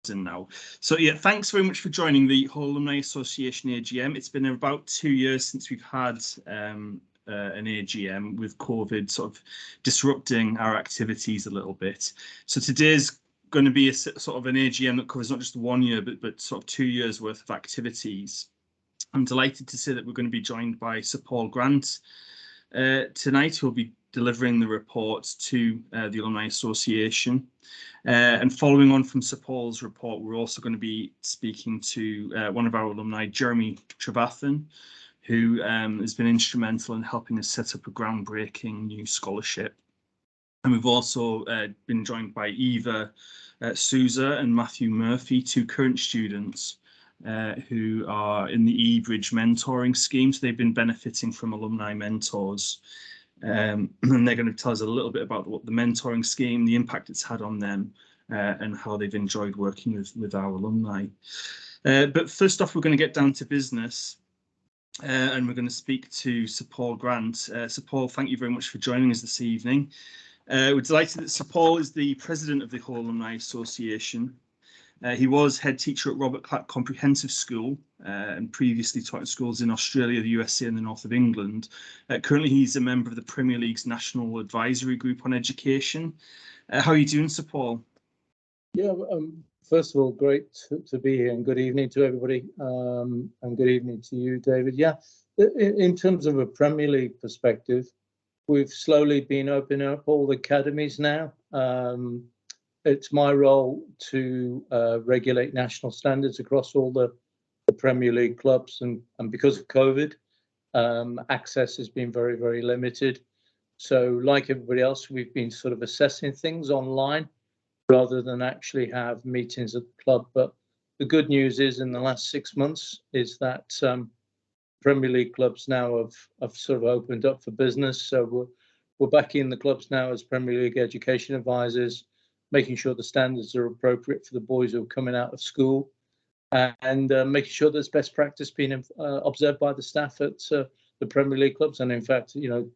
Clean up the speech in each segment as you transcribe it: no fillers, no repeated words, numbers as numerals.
in now. So yeah, thanks very much for joining the Hull Alumni Association AGM. It's been about 2 years since we've had an AGM, with COVID sort of disrupting our activities a little bit. So today's going to be a sort of an AGM that covers not just 1 year, but sort of 2 years worth of activities. I'm delighted to say that we're going to be joined by Sir Paul Grant tonight, who'll be delivering the report to the Alumni Association. And following on from Sir Paul's report, we're also going to be speaking to one of our alumni, Jeremy Trevathan, who has been instrumental in helping us set up a groundbreaking new scholarship. And we've also been joined by Eva Sousa and Matthew Murphy, two current students who are in the eBridge mentoring scheme. So they've been benefiting from alumni mentors. And they're going to tell us a little bit about what the mentoring scheme, the impact it's had on them, and how they've enjoyed working with our alumni. But first off, we're going to get down to business, and we're going to speak to Sir Paul Grant. Sir Paul, thank you very much for joining us this evening. We're delighted that Sir Paul is the president of the Hull Alumni Association. He was head teacher at Robert Clack Comprehensive School and previously taught in schools in Australia, the USA and the north of England. Currently, he's a member of the Premier League's National Advisory Group on Education. How are you doing, Sir Paul? Yeah, first of all, great to be here, and good evening to everybody, and good evening to you, David. Yeah, in terms of a Premier League perspective, we've slowly been opening up all the academies now. It's my role to regulate national standards across all the Premier League clubs, and because of COVID, access has been very, very limited. So like everybody else, we've been sort of assessing things online rather than actually have meetings at the club. But the good news is, in the last 6 months, is that Premier League clubs now have sort of opened up for business. So we're back in the clubs now as Premier League education advisors, making sure the standards are appropriate for the boys who are coming out of school, and making sure there's best practice being observed by the staff at the Premier League clubs. And in fact, you know,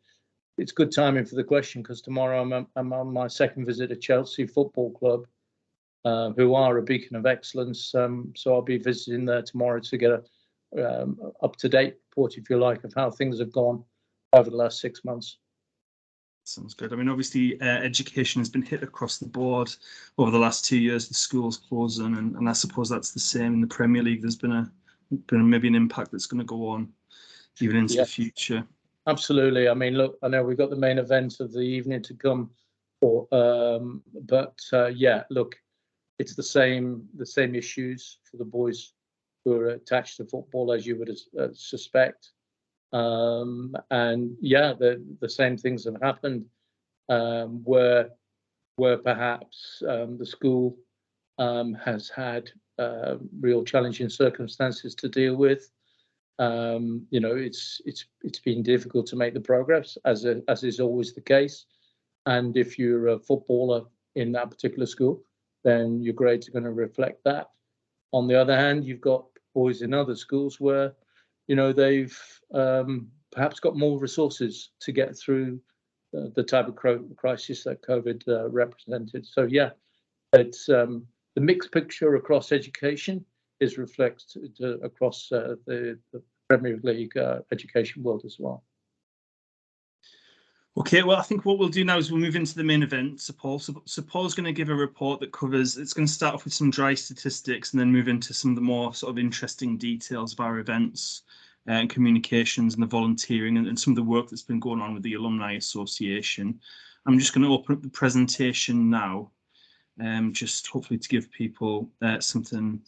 it's good timing for the question, because tomorrow I'm on my second visit to Chelsea Football Club, who are a beacon of excellence. So I'll be visiting there tomorrow to get a up-to-date report, if you like, of how things have gone over the last 6 months. Sounds good. I mean, obviously, education has been hit across the board over the last 2 years, the schools closing, and I suppose that's the same in the Premier League. There's been maybe an impact that's going to go on even into the future. Absolutely. I mean, look, I know we've got the main event of the evening to come, but yeah, look, it's the same issues for the boys who are attached to football, as you would suspect. And yeah, the same things have happened, where perhaps the school has had real challenging circumstances to deal with. You know, it's been difficult to make the progress, as is always the case. And if you're a footballer in that particular school, then your grades are going to reflect that. On the other hand, you've got boys in other schools where, you know, they've perhaps got more resources to get through the type of crisis that COVID represented. So yeah, it's the mixed picture across education is reflected across the Premier League education world as well. Okay, well, I think what we'll do now is we'll move into the main event, Sir Paul. So Paul's going to give a report that covers, it's going to start off with some dry statistics and then move into some of the more sort of interesting details of our events and communications and the volunteering and some of the work that's been going on with the Alumni Association. I'm just going to open up the presentation now, just hopefully to give people something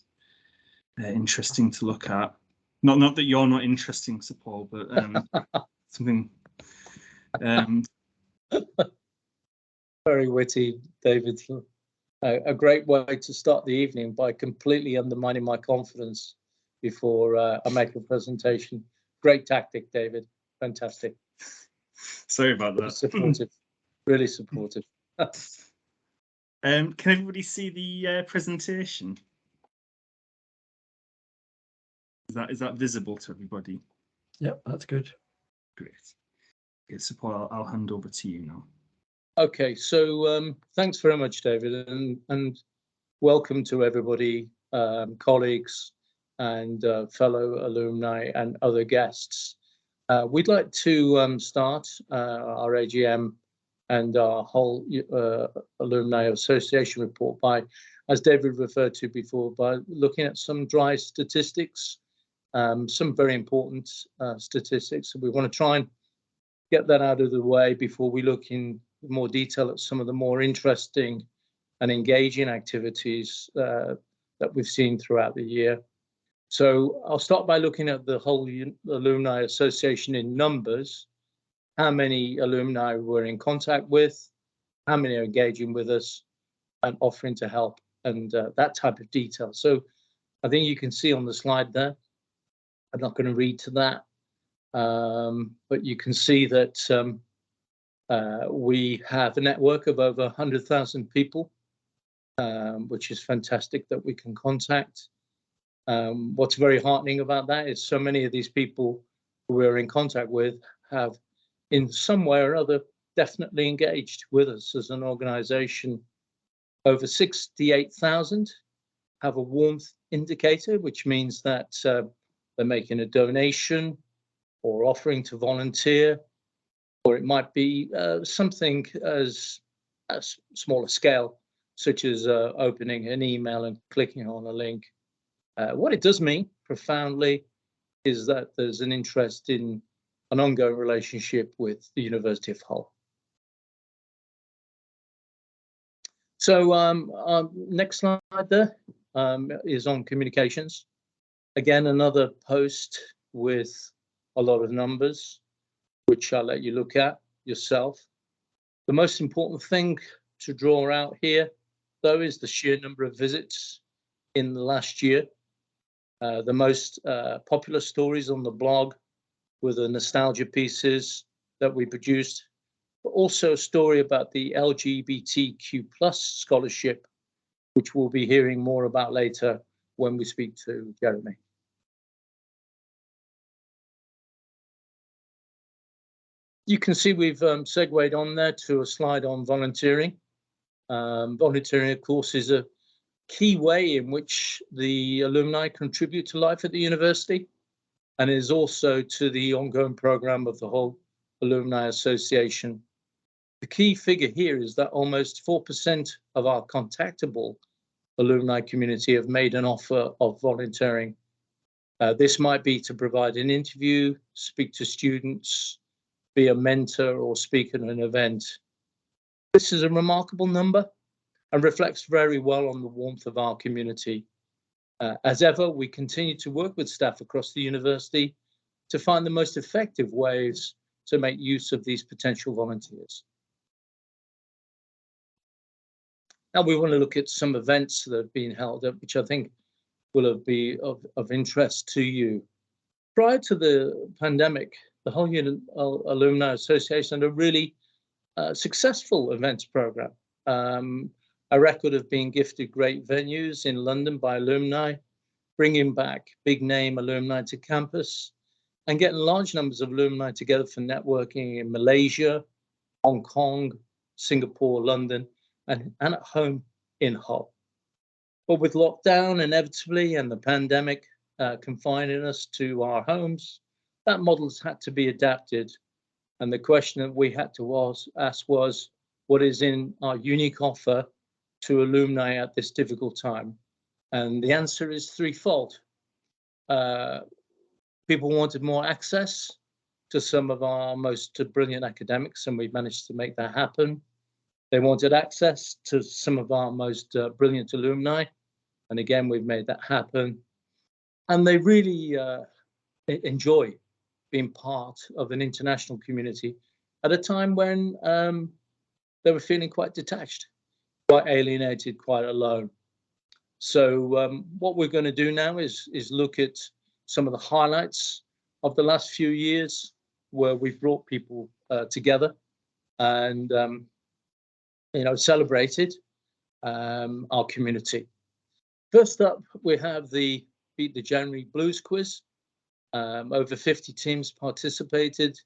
interesting to look at. Not that you're not interesting, Sir Paul, but something... Very witty, David. A great way to start the evening by completely undermining my confidence before I make a presentation. Great tactic, David. Fantastic. Sorry about that. Supportive. Really supportive. Can everybody see the presentation? Is that visible to everybody? Yep, that's good. Great. Okay, so Paul, I'll hand over to you now. Okay, so thanks very much, David. And welcome to everybody, colleagues and fellow alumni and other guests. We'd like to start our AGM and our Hull Alumni Association report by, as David referred to before, by looking at some dry statistics, some very important statistics. We want to try and get that out of the way before we look in more detail at some of the more interesting and engaging activities that we've seen throughout the year. So I'll start by looking at the Hull Alumni Association in numbers, how many alumni we're in contact with, how many are engaging with us and offering to help, and that type of detail. So I think you can see on the slide there, I'm not going to read to that, but you can see that we have a network of over 100,000 people, which is fantastic that we can contact. What's very heartening about that is so many of these people who we're in contact with have in some way or other definitely engaged with us as an organization. Over 68,000 have a warmth indicator, which means that they're making a donation or offering to volunteer, or it might be something as a smaller scale, such as opening an email and clicking on a link. What it does mean profoundly is that there's an interest in an ongoing relationship with the University of Hull. So next slide there is on communications. Again, another post with a lot of numbers, which I'll let you look at yourself. The most important thing to draw out here, though, is the sheer number of visits in the last year. The most popular stories on the blog were the nostalgia pieces that we produced, but also a story about the LGBTQ+ scholarship, which we'll be hearing more about later when we speak to Jeremy. You can see we've segued on there to a slide on volunteering. Volunteering, of course, is a key way in which the alumni contribute to life at the university, and is also to the ongoing program of the Hull Alumni Association. The key figure here is that almost 4% of our contactable alumni community have made an offer of volunteering. This might be to provide an interview, speak to students, be a mentor, or speak at an event. This is a remarkable number and reflects very well on the warmth of our community. As ever, we continue to work with staff across the university to find the most effective ways to make use of these potential volunteers. Now we want to look at some events that have been held up, which I think will be of interest to you. Prior to the pandemic, the Hull Alumni Association had a really successful events program. A record of being gifted great venues in London by alumni, bringing back big name alumni to campus, and getting large numbers of alumni together for networking in Malaysia, Hong Kong, Singapore, London, and at home in Hull. But with lockdown inevitably and the pandemic confining us to our homes, that model's had to be adapted. And the question that we had to ask was, what is in our unique offer to alumni at this difficult time? And the answer is threefold. People wanted more access to some of our most brilliant academics, and we've managed to make that happen. They wanted access to some of our most brilliant alumni, and again, we've made that happen. And they really enjoy being part of an international community at a time when they were feeling quite detached, quite alienated, quite alone. So what we're going to do now is look at some of the highlights of the last few years where we've brought people together and celebrated our community. First up, we have the Beat the January Blues quiz. Over 50 teams participated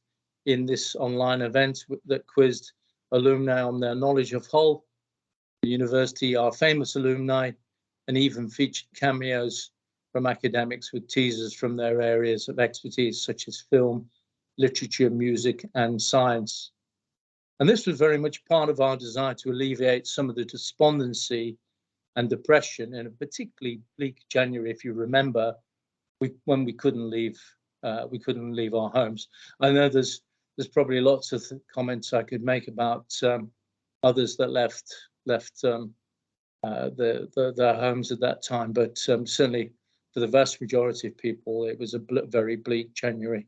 in this online event that quizzed alumni on their knowledge of Hull. The university, our famous alumni, and even featured cameos from academics with teasers from their areas of expertise, such as film, literature, music, and science. And this was very much part of our desire to alleviate some of the despondency and depression in a particularly bleak January, if you remember, when we couldn't leave our homes. I know there's probably lots of comments I could make about others that left their homes at that time, but certainly for the vast majority of people, it was a very bleak January.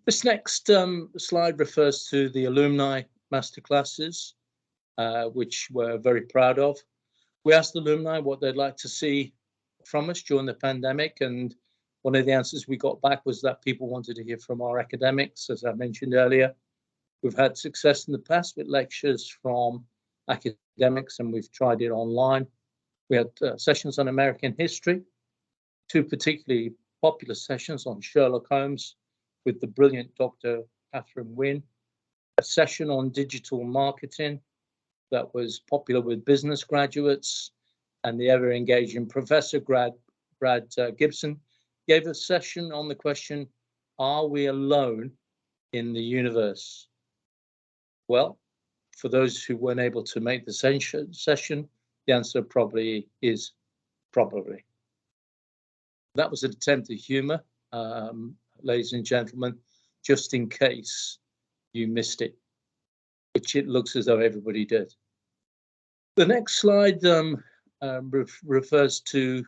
This next slide refers to the alumni masterclasses, which we're very proud of. We asked alumni what they'd like to see from us during the pandemic, and one of the answers we got back was that people wanted to hear from our academics, as I mentioned earlier. We've had success in the past with lectures from academics, and we've tried it online. We had sessions on American history, 2 particularly popular sessions on Sherlock Holmes with the brilliant Dr. Catherine Wynne, a session on digital marketing that was popular with business graduates, and the ever-engaging Professor Brad Gibson gave a session on the question, are we alone in the universe? Well, for those who weren't able to make the session, the answer probably is probably. That was an attempt at humor, ladies and gentlemen, just in case you missed it, which it looks as though everybody did. The next slide refers to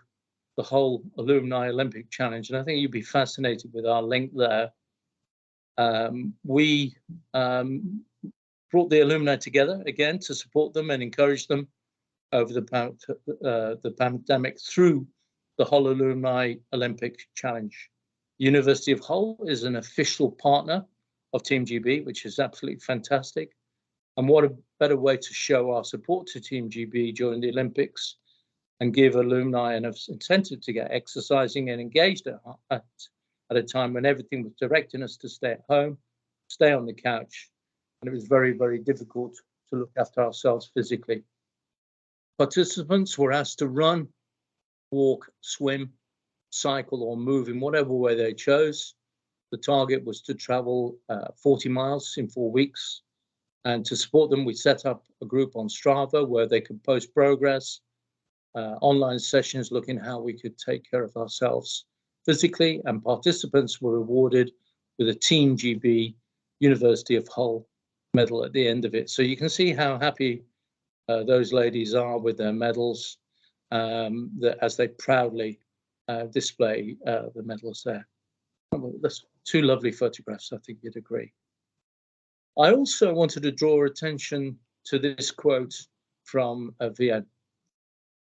the Hull Alumni Olympic Challenge, and I think you'd be fascinated with our link there. We brought the alumni together again to support them and encourage them over the pandemic through the Hull Alumni Olympic Challenge. University of Hull is an official partner of Team GB, which is absolutely fantastic. And what a better way to show our support to Team GB during the Olympics and give alumni an incentive to get exercising and engaged at a time when everything was directing us to stay at home, stay on the couch, and it was very, very difficult to look after ourselves physically. Participants were asked to run, walk, swim, cycle, or move in whatever way they chose. The target was to travel 40 miles in 4 weeks. And to support them, we set up a group on Strava where they could post progress, online sessions looking how we could take care of ourselves physically, and participants were rewarded with a Team GB University of Hull medal at the end of it. So you can see how happy those ladies are with their medals as they proudly display the medals there. That's 2 lovely photographs, I think you'd agree. I also wanted to draw attention to this quote from Vienne.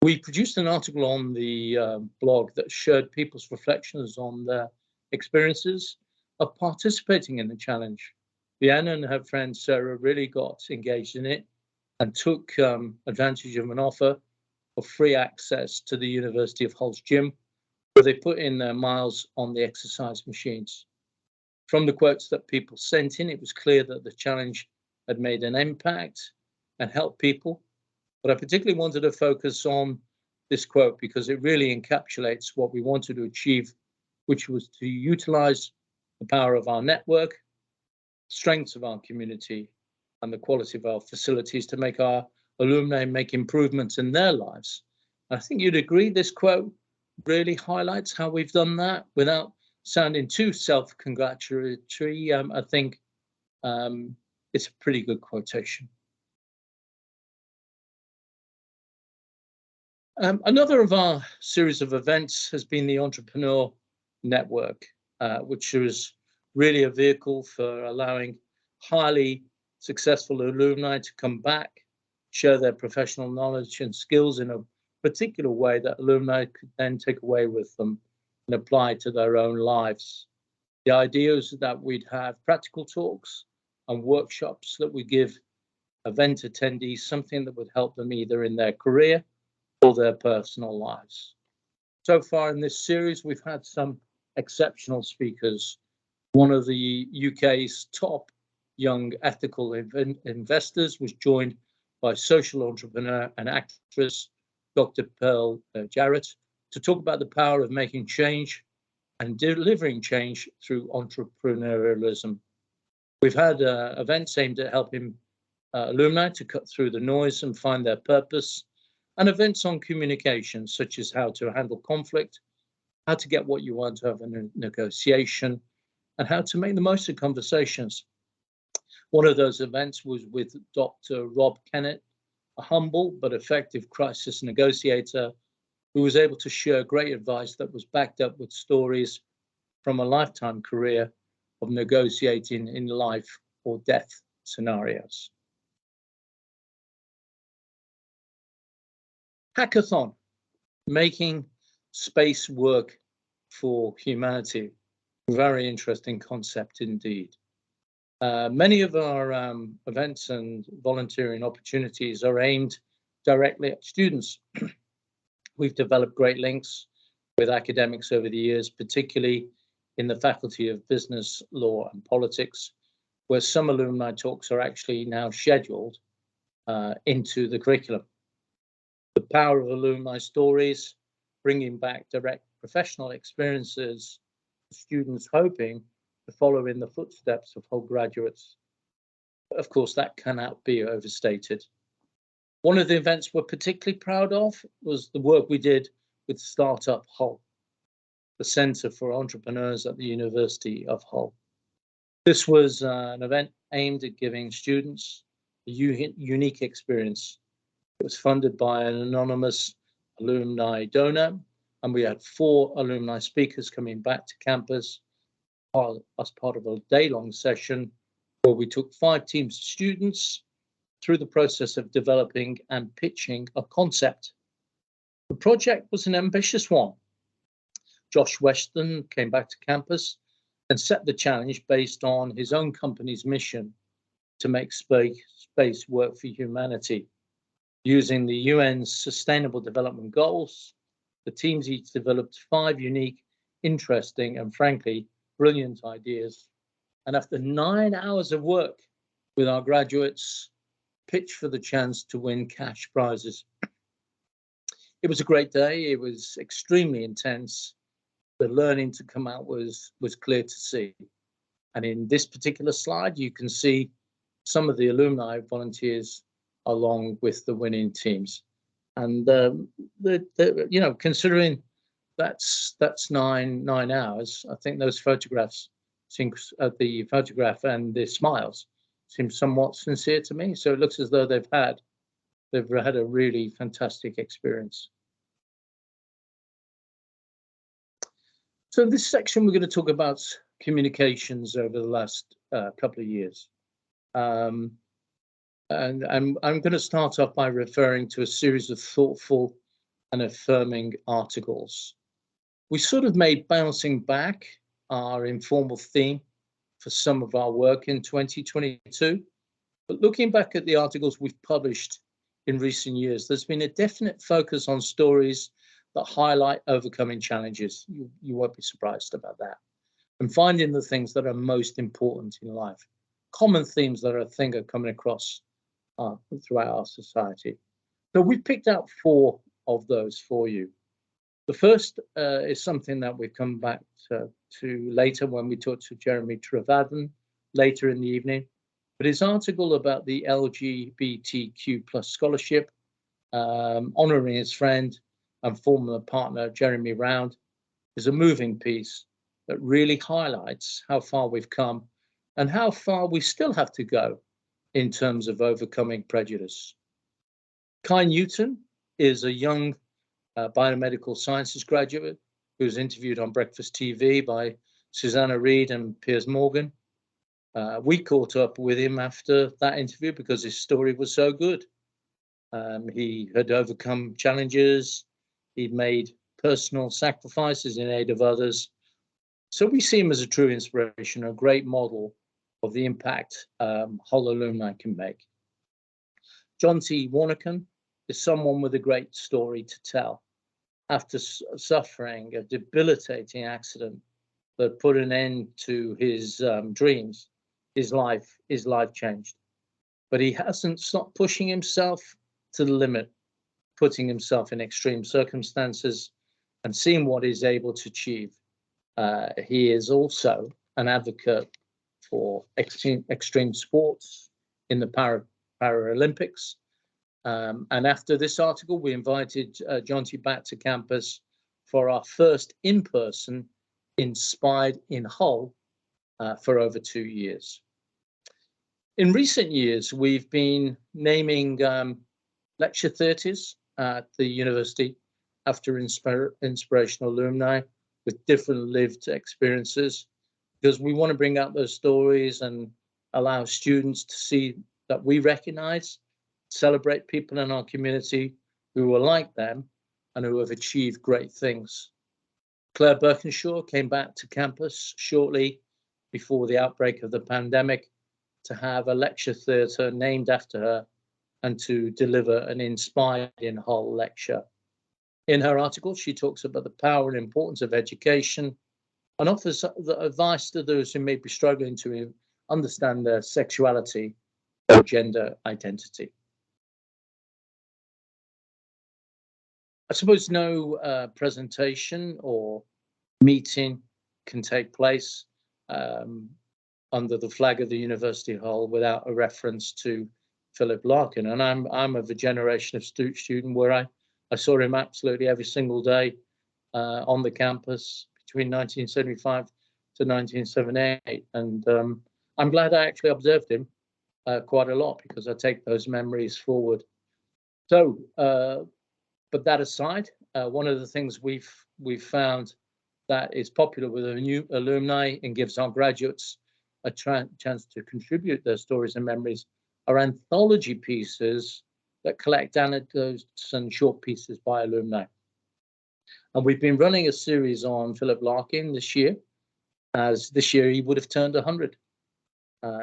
We produced an article on the blog that shared people's reflections on their experiences of participating in the challenge. Vienne and her friend Sarah really got engaged in it and took advantage of an offer of free access to the University of Hull's gym, where they put in their miles on the exercise machines. From the quotes that people sent in, it was clear that the challenge had made an impact and helped people. But I particularly wanted to focus on this quote because it really encapsulates what we wanted to achieve, which was to utilize the power of our network, strengths of our community, and the quality of our facilities to make our alumni make improvements in their lives. I think you'd agree this quote really highlights how we've done that without sounding too self-congratulatory. I think it's a pretty good quotation. Another of our series of events has been the Entrepreneur Network, which was really a vehicle for allowing highly successful alumni to come back, share their professional knowledge and skills in a particular way that alumni could then take away with them and apply to their own lives. The idea is that we'd have practical talks and workshops that would give event attendees something that would help them either in their career or their personal lives. So far in this series, we've had some exceptional speakers. One of the UK's top young ethical investors was joined by social entrepreneur and actress Dr. Pearl Jarrett to talk about the power of making change and delivering change through entrepreneurialism. We've had events aimed at helping alumni to cut through the noise and find their purpose, and events on communication, such as how to handle conflict, how to get what you want out of a negotiation, and how to make the most of conversations. One of those events was with Dr. Rob Kennett, a humble but effective crisis negotiator who was able to share great advice that was backed up with stories from a lifetime career of negotiating in life or death scenarios. Hackathon, making space work for humanity. Very interesting concept indeed. Many of our events and volunteering opportunities are aimed directly at students. We've developed great links with academics over the years, particularly in the Faculty of Business, Law and Politics, where some alumni talks are actually now scheduled into the curriculum. The power of alumni stories, bringing back direct professional experiences, students hoping to follow in the footsteps of Hull graduates. Of course, that cannot be overstated. One of the events we're particularly proud of was the work we did with Startup Hull, the Centre for Entrepreneurs at the University of Hull. This was an event aimed at giving students a unique experience. It was funded by an anonymous alumni donor, and we had 4 alumni speakers coming back to campus as part of a day-long session where we took 5 teams of students through the process of developing and pitching a concept. The project was an ambitious one. Josh Weston came back to campus and set the challenge based on his own company's mission to make space work for humanity. Using the UN's Sustainable Development Goals, the teams each developed 5 unique, interesting, and frankly, brilliant ideas. And after 9 hours of work with our graduates, pitched for the chance to win cash prizes. It was a great day. It was extremely intense. The learning to come out was clear to see. And in this particular slide, you can see some of the alumni volunteers along with the winning teams. And you know, considering that's 9 hours, I think those photographs, the photograph and the smiles, seem somewhat sincere to me. So it looks as though they've had a really fantastic experience. So in this section, we're going to talk about communications over the last couple of years. And I'm going to start off by referring to a series of thoughtful and affirming articles. We sort of made bouncing back our informal theme for some of our work in 2022. But looking back at the articles we've published in recent years, there's been a definite focus on stories that highlight overcoming challenges. You won't be surprised about that. And finding the things that are most important in life. Common themes that I think are coming across throughout our society. So we've picked out 4 of those for you. The first is something that we come back to later when we talk to Jeremy Trevathan later in the evening. But his article about the LGBTQ+ scholarship, honouring his friend and former partner Jeremy Round, is a moving piece that really highlights how far we've come and how far we still have to go in terms of overcoming prejudice. Kai Newton is a young biomedical sciences graduate who was interviewed on Breakfast TV by Susanna Reid and Piers Morgan. We caught up with him after that interview because his story was so good. He had overcome challenges, he'd made personal sacrifices in aid of others. So we see him as a true inspiration, a great model of the impact Hull alumni can make. John T. Warneken is someone with a great story to tell. After suffering a debilitating accident that put an end to his dreams, his life changed. but he hasn't stopped pushing himself to the limit, putting himself in extreme circumstances and seeing what he's able to achieve. He is also an advocate for extreme sports in the Paralympics. And after this article, we invited Jonty back to campus for our first in-person Inspired in Hull for over 2 years. In recent years, we've been naming lecture theatres at the university after inspirational alumni with different lived experiences, because we want to bring out those stories and allow students to see that we recognise, celebrate people in our community who are like them and who have achieved great things. Claire Birkenshaw came back to campus shortly before the outbreak of the pandemic to have a lecture theatre named after her and to deliver an Inspired in Hull lecture. In her article, she talks about the power and importance of education and offers the advice to those who may be struggling to understand their sexuality or gender identity. I suppose no presentation or meeting can take place under the flag of the University Hall without a reference to Philip Larkin. And I'm of a generation of student where I saw him absolutely every single day on the campus between 1975 to 1978. And I'm glad I actually observed him quite a lot, because I take those memories forward. So, but that aside, one of the things we've found that is popular with a new alumni and gives our graduates a chance to contribute their stories and memories are anthology pieces that collect anecdotes and short pieces by alumni. And we've been running a series on Philip Larkin this year, as this year he would have turned 100.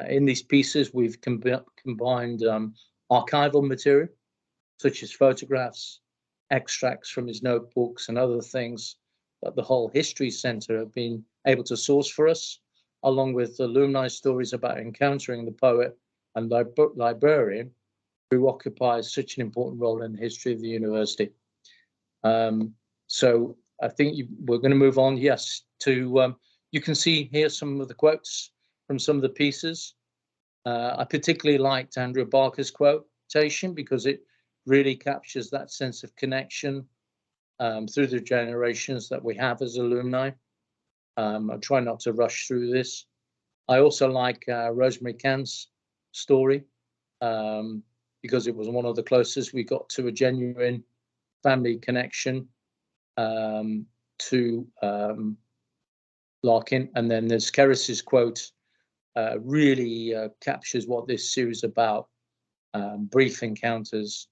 In these pieces, we've combined archival material, such as photographs, extracts from his notebooks and other things that the Hull History Centre have been able to source for us, along with alumni stories about encountering the poet and librarian who occupies such an important role in the history of the university. So I think we're going to move on, yes, to, you can see here some of the quotes from some of the pieces. I particularly liked Andrew Barker's quotation because it really captures that sense of connection through the generations that we have as alumni. I'll try not to rush through this. I also like Rosemary Cahn's story because it was one of the closest we got to a genuine family connection to Larkin. And then there's Keris's quote, really captures what this series is about, brief encounters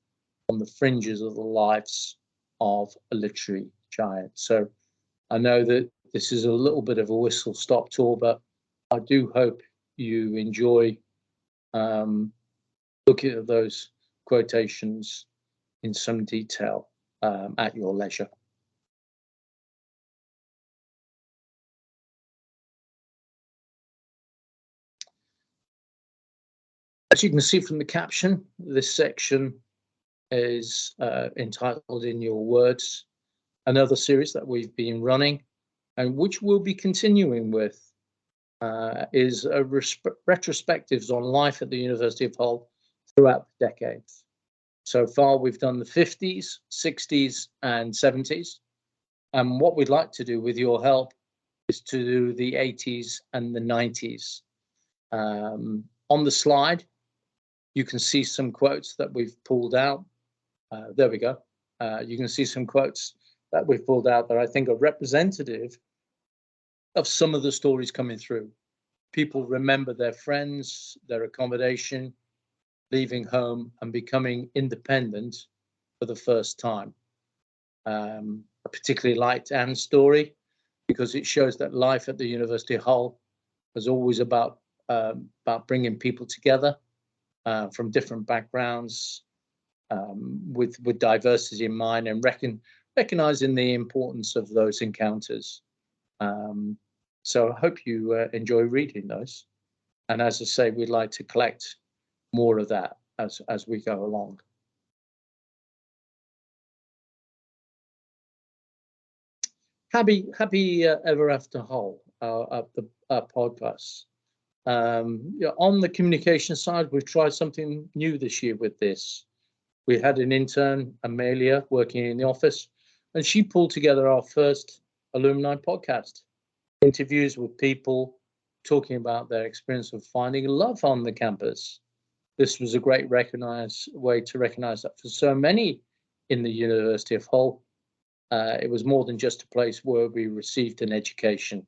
on the fringes of the lives of a literary giant. So I know that this is a little bit of a whistle-stop tour, but I do hope you enjoy looking at those quotations in some detail at your leisure. As you can see from the caption, this section is entitled In Your Words, another series that we've been running and which we'll be continuing with is a retrospectives on life at the University of Hull throughout the decades. So far, we've done the 50s, 60s, and 70s. And what we'd like to do with your help is to do the 80s and the 90s. On the slide, you can see some quotes that we've pulled out. There we go. You can see some quotes that we've pulled out that I think are representative of some of the stories coming through. People remember their friends, their accommodation, leaving home and becoming independent for the first time. I particularly liked Anne's story because it shows that life at the University of Hull was always about bringing people together from different backgrounds, with diversity in mind and recognizing the importance of those encounters. So I hope you enjoy reading those. And as I say, we'd like to collect more of that as we go along. Happy Ever After Hull, our podcast. On the communication side, we've tried something new this year with this. We had an intern, Amelia, working in the office, and she pulled together our first alumni podcast. Interviews with people talking about their experience of finding love on the campus. This was a great way to recognize that for so many in the University of Hull, it was more than just a place where we received an education.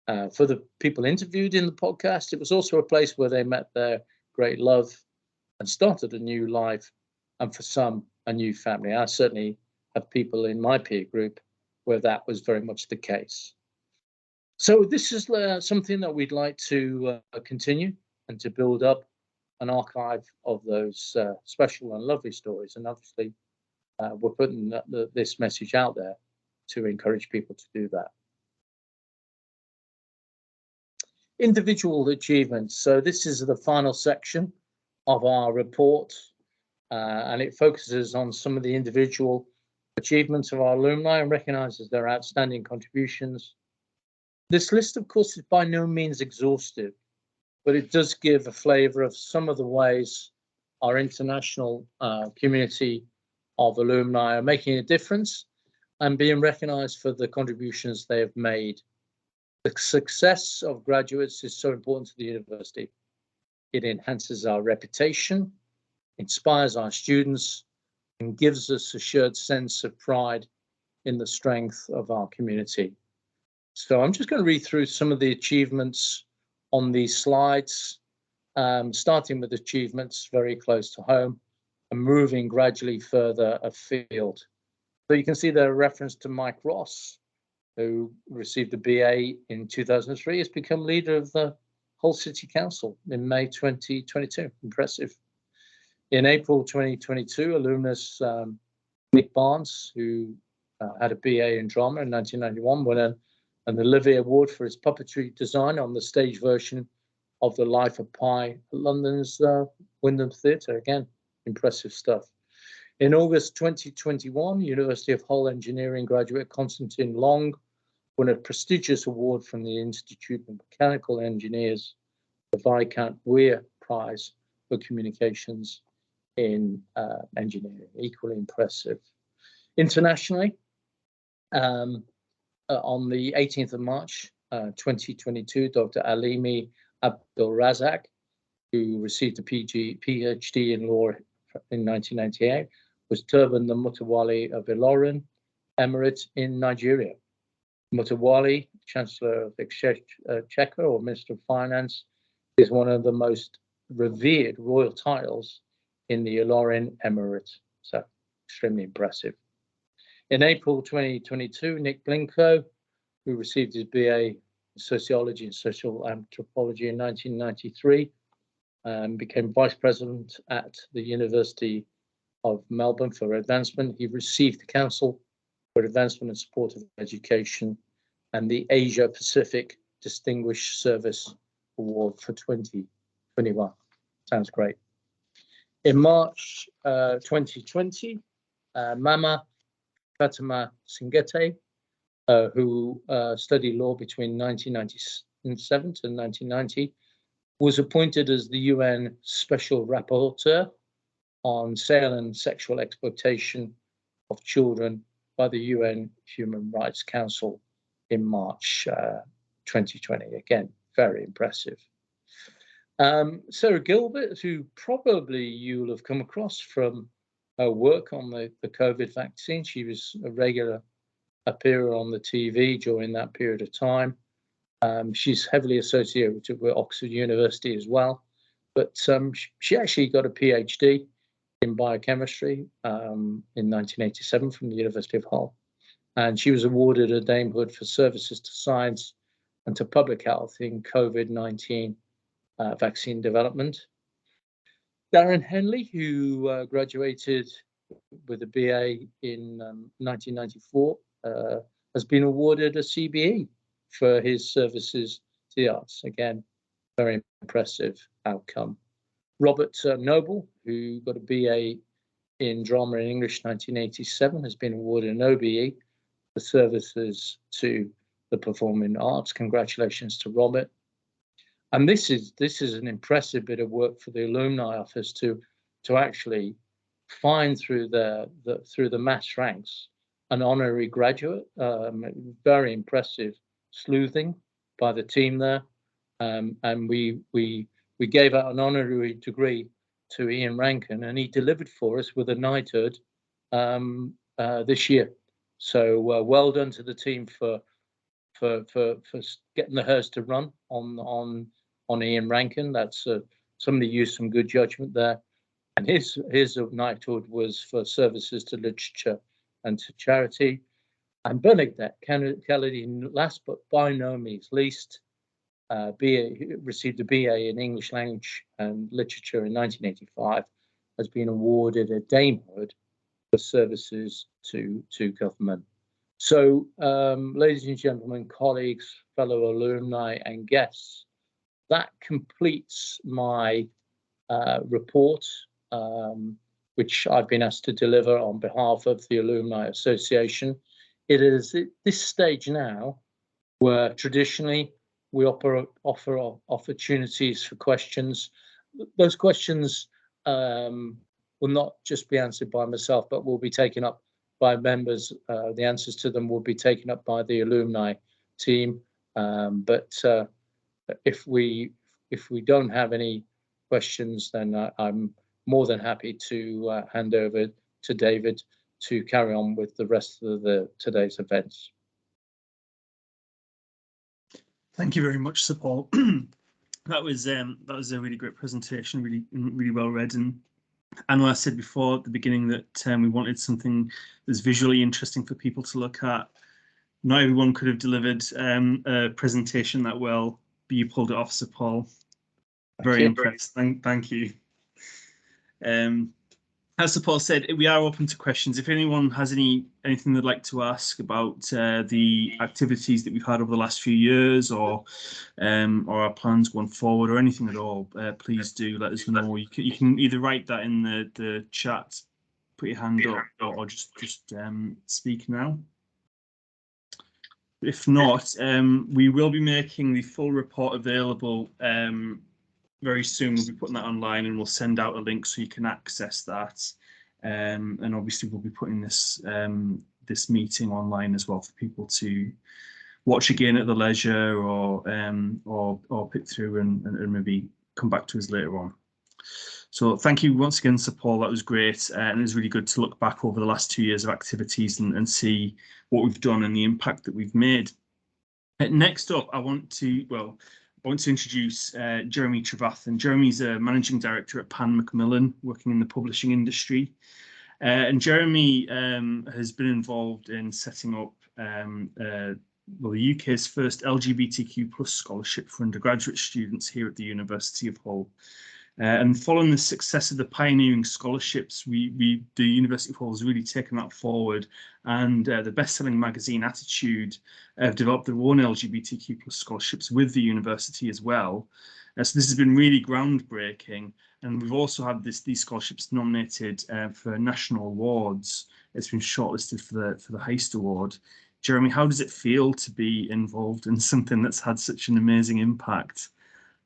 For the people interviewed in the podcast, it was also a place where they met their great love and started a new life, and for some, a new family. I certainly have people in my peer group where that was very much the case. So this is something that we'd like to continue and to build up an archive of those special and lovely stories. And obviously, we're putting this message out there to encourage people to do that. Individual achievements. So this is the final section of our report, and it focuses on some of the individual achievements of our alumni and recognizes their outstanding contributions. This list, of course, is by no means exhaustive, but it does give a flavor of some of the ways our international community of alumni are making a difference and being recognized for the contributions they have made. The success of graduates is so important to the university. It enhances our reputation, inspires our students, and gives us a shared sense of pride in the strength of our community. So I'm just going to read through some of the achievements on these slides, starting with achievements very close to home and moving gradually further afield. So you can see the reference to Mike Ross, who received a BA in 2003, has become leader of the Hull City Council in May 2022. Impressive. In April 2022, alumnus Nick Barnes, who had a BA in drama in 1991, won an Olivier Award for his puppetry design on the stage version of The Life of Pi at London's Wyndham Theatre. Again, impressive stuff. In August 2021, University of Hull engineering graduate Konstantin Long won a prestigious award from the Institute of Mechanical Engineers, the Viscount Weir Prize for Communications in Engineering. Equally impressive. Internationally, on the 18th of March 2022, Dr. Alimi Abdul Razak, who received a PhD in law in 1998, was turbaned the Mutawali of Ilorin Emirate in Nigeria. Mutawali, Chancellor of the Exchequer or Minister of Finance, is one of the most revered royal titles in the Ilorin Emirate. So extremely impressive. In April 2022, Nick Blinko, who received his BA in Sociology and Social Anthropology in 1993, became Vice President at the University of Melbourne for advancement. He received the Council for Advancement and Support of Education and the Asia Pacific Distinguished Service Award for 2021. Sounds great. In March 2020, Mama Fatima Singete, who studied law between 1997 to 1990, was appointed as the UN Special Rapporteur on sale and sexual exploitation of children by the UN Human Rights Council in March 2020. Again, very impressive. Sarah Gilbert, who probably you'll have come across from her work on the COVID vaccine. She was a regular appearer on the TV during that period of time. She's heavily associated with Oxford University as well, but she actually got a PhD in biochemistry in 1987 from the University of Hull, and she was awarded a Damehood for services to science and to public health in COVID-19 vaccine development. Darren Henley, who graduated with a BA in 1994, has been awarded a CBE for his services to the arts. Again, very impressive outcome. Robert Noble, who got a BA in Drama and English 1987, has been awarded an OBE for services to the performing arts. Congratulations to Robert. And this is an impressive bit of work for the alumni office to actually find through the mass ranks an honorary graduate. Very impressive sleuthing by the team there, and we gave out an honorary degree to Ian Rankin, and he delivered for us with a knighthood this year. So well done to the team for getting the hearse to run on Ian Rankin. That's somebody used some good judgment there, and his knighthood was for services to literature and to charity. And Bernadette Kennedy, last but by no means least, received a BA in English Language and Literature in 1985, has been awarded a damehood for services to government. So, ladies and gentlemen, colleagues, fellow alumni and guests, that completes my report, which I've been asked to deliver on behalf of the Alumni Association. It is at this stage now where traditionally we offer opportunities for questions. Those questions will not just be answered by myself, but will be taken up by members. The answers to them will be taken up by the alumni team. But if we don't have any questions, then I'm more than happy to hand over to David to carry on with the rest of today's events. Thank you very much, Sir Paul. That was a really great presentation, really well read. And I know I said before at the beginning that we wanted something that's visually interesting for people to look at. Not everyone could have delivered a presentation that well, but you pulled it off, Sir Paul. Very impressed. Thank you. As Sir Paul said, we are open to questions. If anyone has anything they'd like to ask about the activities that we've had over the last few years, or our plans going forward, or anything at all, please do let us know. You can either write that in the chat, put your hand up, or just speak now. If not, we will be making the full report available very soon. We'll be putting that online, and we'll send out a link so you can access that. And obviously, we'll be putting this meeting online as well for people to watch again at the leisure, or pick through and maybe come back to us later on. So thank you once again, Sir Paul. That was great, and it was really good to look back over the last 2 years of activities and see what we've done and the impact that we've made. Next up, I want to introduce Jeremy Trevathan. Jeremy's a managing director at Pan Macmillan, working in the publishing industry. And Jeremy has been involved in setting up the UK's first LGBTQ+ scholarship for undergraduate students here at the University of Hull. And following the success of the pioneering scholarships, the University of Hull has really taken that forward, and the best-selling magazine Attitude have developed their own LGBTQ+ scholarships with the university as well. So this has been really groundbreaking, and we've also had these scholarships nominated for national awards. It's been shortlisted for the Heist Award. Jeremy, how does it feel to be involved in something that's had such an amazing impact?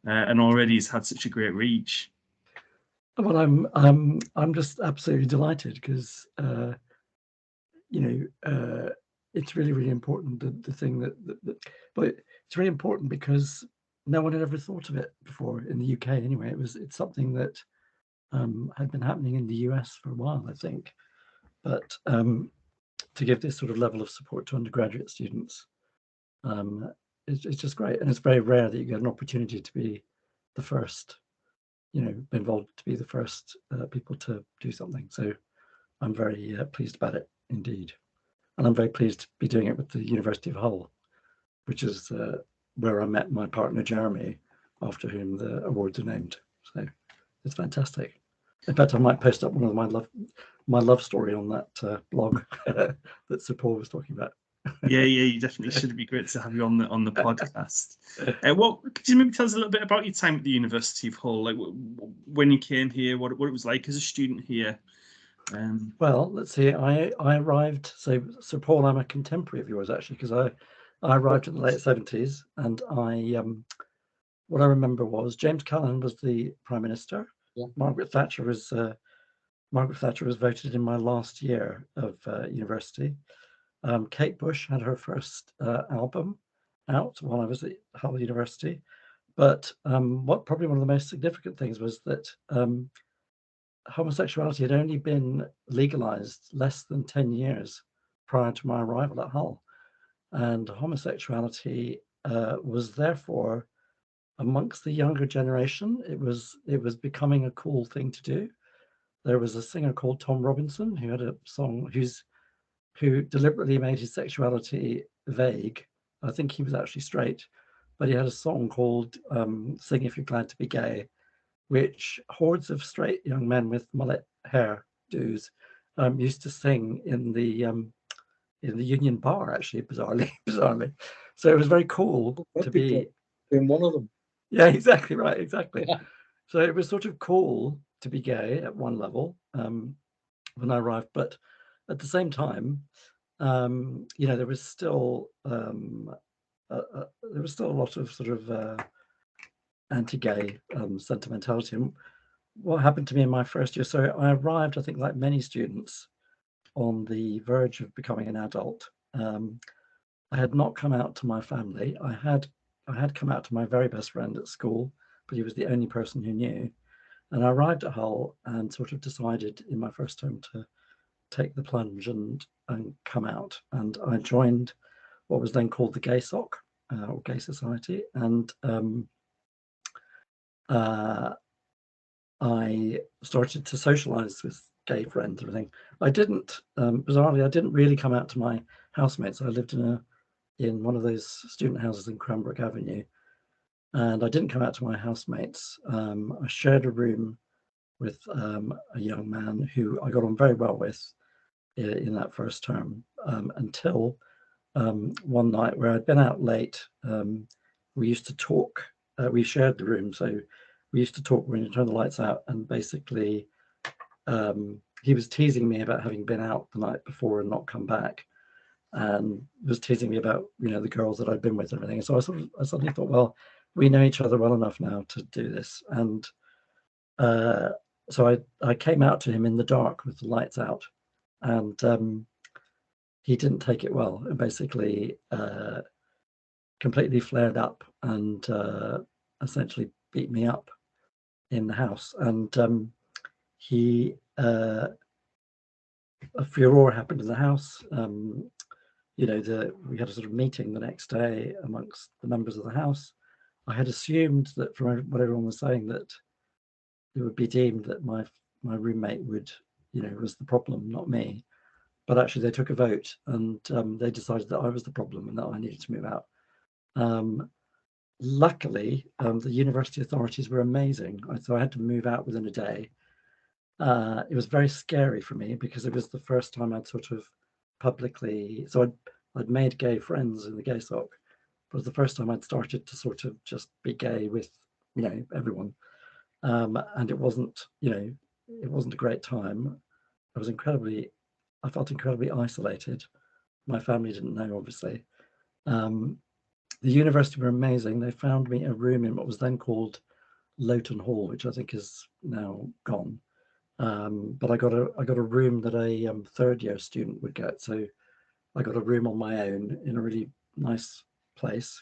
And already has had such a great reach? Well, I'm just absolutely delighted, because it's really important. The thing but it's really important because no one had ever thought of it before in the UK. Anyway, it's something that had been happening in the US for a while, I think. But to give this sort of level of support to undergraduate students, it's just great, and it's very rare that you get an opportunity to be the first, involved, to be the first people to do something. So I'm very pleased about it indeed, and I'm very pleased to be doing it with the University of Hull, which is where I met my partner Jeremy, after whom the awards are named. So it's fantastic. In fact, I might post up one of my love story on that blog that Sir Paul was talking about. Yeah, you definitely should. Be great to have you on the podcast. Could you maybe tell us a little bit about your time at the University of Hull, like when you came here, what it was like as a student here? Well, let's see. I arrived. So Paul, I'm a contemporary of yours actually, because I arrived in the late 70s, and what I remember was James Callaghan was the Prime Minister. Yeah. Margaret Thatcher was voted in my last year of university. Kate Bush had her first album out while I was at Hull University. But probably one of the most significant things was that homosexuality had only been legalized less than 10 years prior to my arrival at Hull. And homosexuality was therefore, amongst the younger generation, it was becoming a cool thing to do. There was a singer called Tom Robinson who had a song who deliberately made his sexuality vague. I think he was actually straight, but he had a song called Sing If You're Glad to Be Gay, which hordes of straight young men with mullet hair do's used to sing in the Union Bar, actually, bizarrely. So it was very cool to be in one of them. Yeah, exactly right, exactly. Yeah. So it was sort of cool to be gay at one level when I arrived, but at the same time, there was still a lot of sort of anti-gay sentimentality. And what happened to me in my first year? So I arrived, I think, like many students, on the verge of becoming an adult. I had not come out to my family. I had come out to my very best friend at school, but he was the only person who knew. And I arrived at Hull and sort of decided in my first term to take the plunge and come out. And I joined what was then called the Gay Soc, or Gay Society. And I started to socialize with gay friends and everything. I didn't, bizarrely, I didn't really come out to my housemates. I lived in one of those student houses in Cranbrook Avenue, and I didn't come out to my housemates. I shared a room with a young man who I got on very well with in that first term, until one night where I'd been out late. We used to talk. We shared the room, so we used to talk when you turn the lights out, and basically he was teasing me about having been out the night before and not come back, and was teasing me about the girls that I'd been with and everything. So I suddenly thought, well, we know each other well enough now to do this. And so I came out to him in the dark with the lights out, and he didn't take it well, and basically completely flared up and essentially beat me up in the house. And he a furore happened in the house. We had a sort of meeting the next day amongst the members of the house. I had assumed that from what everyone was saying that it would be deemed that my roommate was the problem, not me. But actually they took a vote, and they decided that I was the problem and that I needed to move out. Luckily, the university authorities were amazing. So I had to move out within a day. It was very scary for me because it was the first time I'd sort of publicly, so I'd made gay friends in the Gay Soc, but it was the first time I'd started to sort of just be gay with everyone, and it wasn't a great time. I felt incredibly isolated. My family didn't know, obviously. The university were amazing. They found me a room in what was then called Lowton Hall, which I think is now gone. But I got a room that a third year student would get. So I got a room on my own in a really nice place,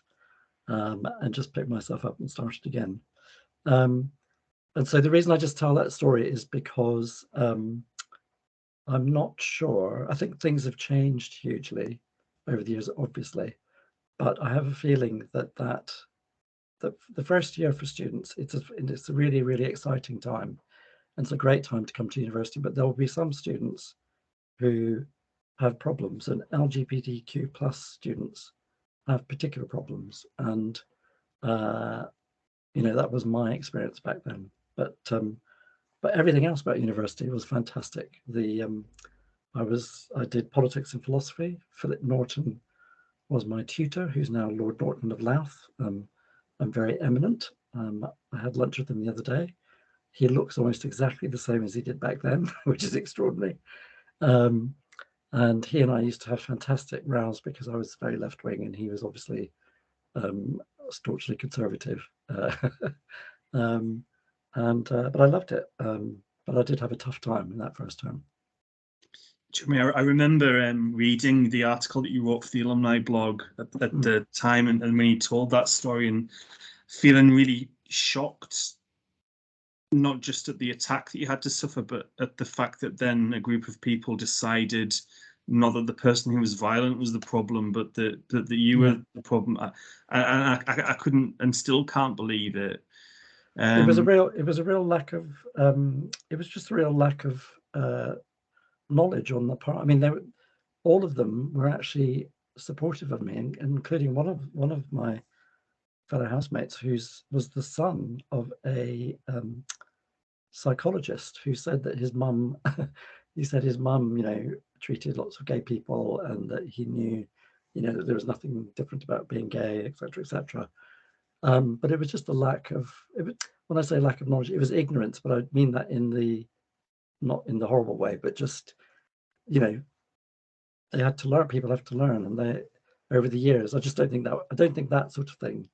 and just picked myself up and started again. And so the reason I just tell that story is because I'm not sure. I think things have changed hugely over the years, obviously, but I have a feeling that the first year for students, it's a really, really exciting time. And it's a great time to come to university, but there will be some students who have problems, and LGBTQ plus students have particular problems. And, that was my experience back then. But everything else about university was fantastic. I did politics and philosophy. Philip Norton was my tutor, who's now Lord Norton of Louth. I'm very eminent. I had lunch with him the other day. He looks almost exactly the same as he did back then, which is extraordinary. And he and I used to have fantastic rows because I was very left-wing and he was obviously staunchly conservative. But I loved it. But I did have a tough time in that first term. Jeremy, I remember reading the article that you wrote for the alumni blog at the time, and when you told that story, and feeling really shocked, not just at the attack that you had to suffer, but at the fact that then a group of people decided not that the person who was violent was the problem, but that you were the problem. I couldn't and still can't believe it. It was a real lack of it was just a real lack of knowledge on the part. I mean, all of them were actually supportive of me, including one of my fellow housemates was the son of a psychologist who said that his mum treated lots of gay people, and that he knew that there was nothing different about being gay, etc., etc. But it was just a lack of when I say lack of knowledge, it was ignorance, but I mean that not in the horrible way, but just they had to learn. People have to learn, and they over the years. I don't think that sort of thing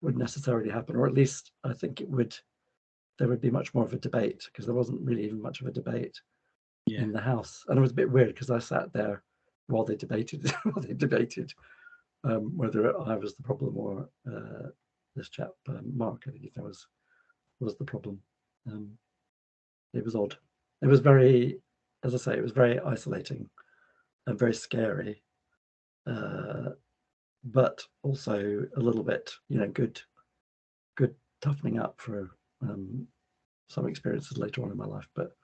would necessarily happen, or at least I think there would be much more of a debate, because there wasn't really even much of a debate in the house. And it was a bit weird because I sat there while they debated whether I was the problem or this chap Mark, I think was the problem. It was odd. It was very, as I say, it was very isolating and very scary, but also a little bit, good toughening up for some experiences later on in my life. But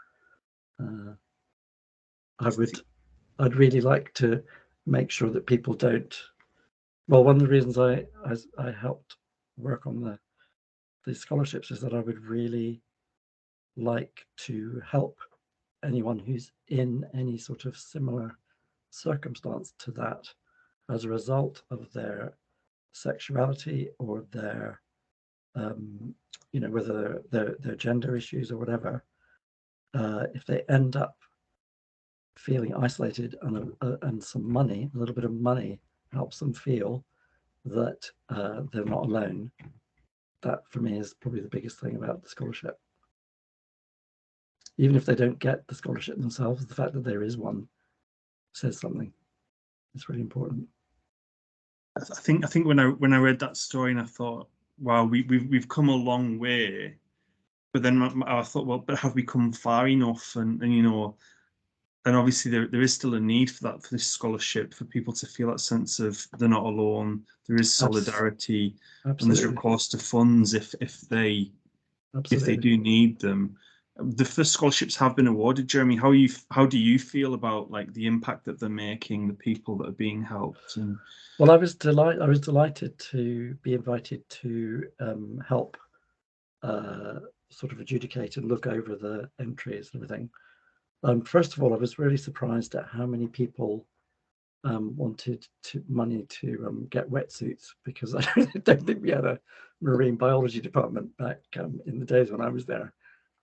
I'd really like to make sure that people don't. Well, one of the reasons I helped work on the scholarships is that I would really like to help anyone who's in any sort of similar circumstance to that as a result of their sexuality or their whether their gender issues or whatever, if they end up feeling isolated and some money, a little bit of money helps them feel that they're not alone. That for me is probably the biggest thing about the scholarship. Even if they don't get the scholarship themselves, the fact that there is one says something. It's really important. I think when I read that story and I thought, wow, we've come a long way, but then I thought, well, but have we come far enough? And and obviously there is still a need for this scholarship, for people to feel that sense of they're not alone. There is solidarity, and there's recourse to funds if they do need them. The first scholarships have been awarded. Jeremy, how do you feel about the impact that they're making, the people that are being helped? Well, I was delighted to be invited to help sort of adjudicate and look over the entries and everything. First of all, I was really surprised at how many people wanted money to get wetsuits, because I don't think we had a marine biology department back in the days when I was there.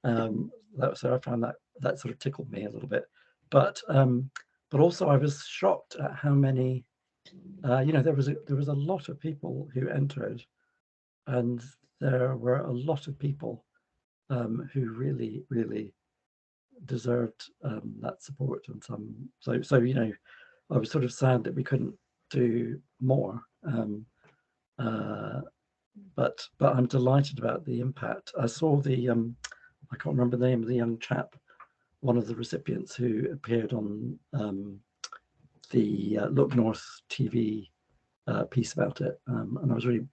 So I found that sort of tickled me a little bit. But also I was shocked at how many. There was a lot of people who entered, and there were a lot of people who really, really deserved that support. And so I was sort of sad that we couldn't do more. But I'm delighted about the impact. I saw the I can't remember the name of the young chap, one of the recipients who appeared on the Look North TV piece about it, and I was really,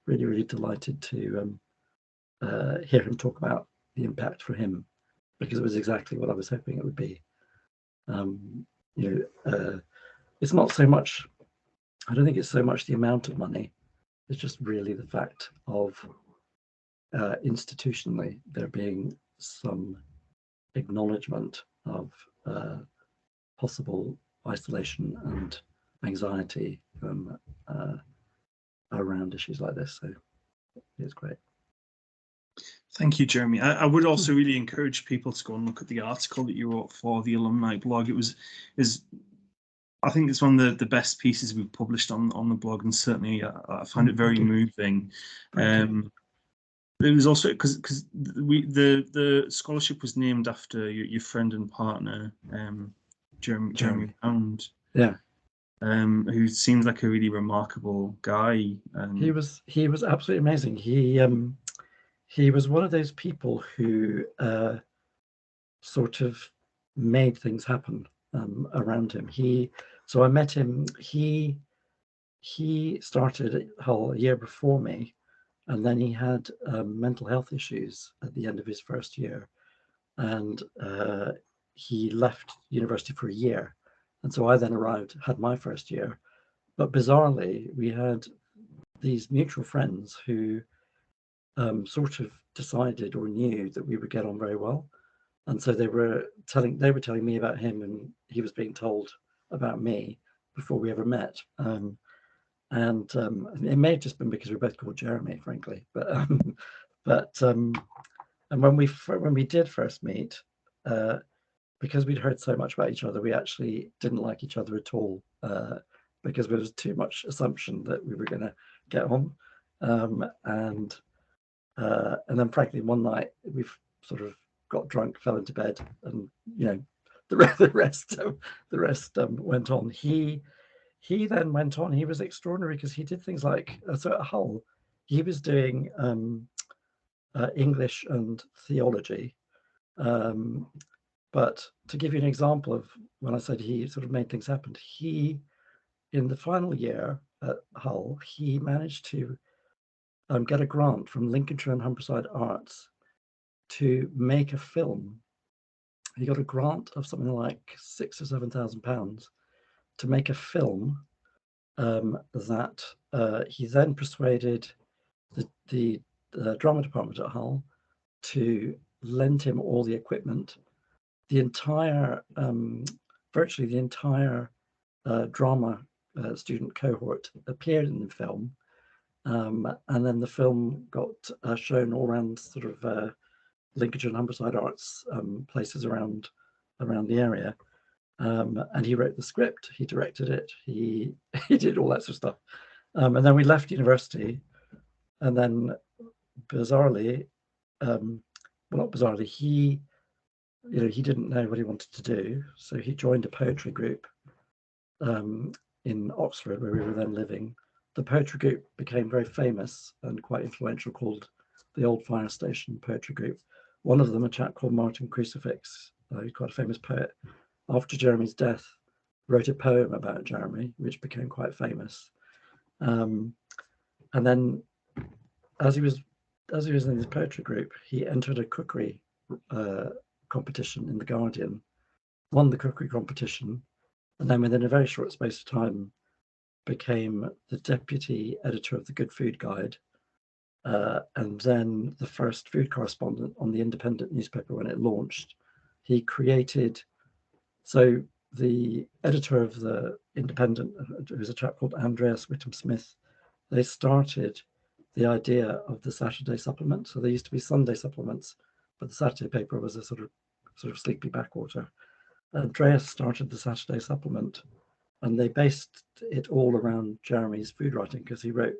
really, really delighted to hear him talk about the impact for him, because it was exactly what I was hoping it would be. It's not so much. I don't think it's so much the amount of money. It's just really the fact of institutionally there being some acknowledgement of possible isolation and anxiety around issues like this. So it's great. Thank you, Jeremy. I would also really encourage people to go and look at the article that you wrote for the alumni blog. I think it's one of the best pieces we've published on the blog, and certainly I found it very moving. It was also because the scholarship was named after your friend and partner, Jeremy Pound. Yeah. Who seems like a really remarkable guy. He was absolutely amazing. He was one of those people who sort of made things happen around him. So I met him. He started at Hull a year before me, and then he had mental health issues at the end of his first year, and he left university for a year. And so I then arrived, had my first year. But bizarrely, we had these mutual friends who sort of decided or knew that we would get on very well. And so they were telling me about him, and he was being told about me before we ever met. And it may have just been because we were both called Jeremy, frankly. And when we did first meet, because we'd heard so much about each other, we actually didn't like each other at all, because there was too much assumption that we were going to get on. And then, frankly, one night we sort of got drunk, fell into bed, and the rest went on. He then went on. He was extraordinary because he did things like, so at Hull, he was doing English and theology. But to give you an example of when I said he sort of made things happen, in the final year at Hull, he managed to get a grant from Lincolnshire and Humberside Arts to make a film. He got a grant of something like £6,000 or £7,000 to make a film that he then persuaded the drama department at Hull to lend him all the equipment. The entire, virtually the entire drama student cohort appeared in the film, and then the film got shown all around sort of Lincolnshire and Humberside Arts places around the area. And he wrote the script, he directed it, he did all that sort of stuff. And then we left university, and then bizarrely, well, not bizarrely, he didn't know what he wanted to do, so he joined a poetry group in Oxford, where we were then living. The poetry group became very famous and quite influential, called the Old Fire Station Poetry Group. One of them, a chap called Martin Crucifix, who's quite a famous poet, after Jeremy's death, wrote a poem about Jeremy, which became quite famous. And then, as he was in this poetry group, he entered a cookery competition in The Guardian, won the cookery competition, and then within a very short space of time became the deputy editor of the Good Food Guide, and then the first food correspondent on the Independent newspaper when it launched. He created, so the editor of the Independent, who was a chap called Andreas Whittam Smith, they started the idea of the Saturday supplement. So there used to be Sunday supplements, but the Saturday paper was a sort of sleepy backwater. Andreas started the Saturday supplement, and they based it all around Jeremy's food writing, because he wrote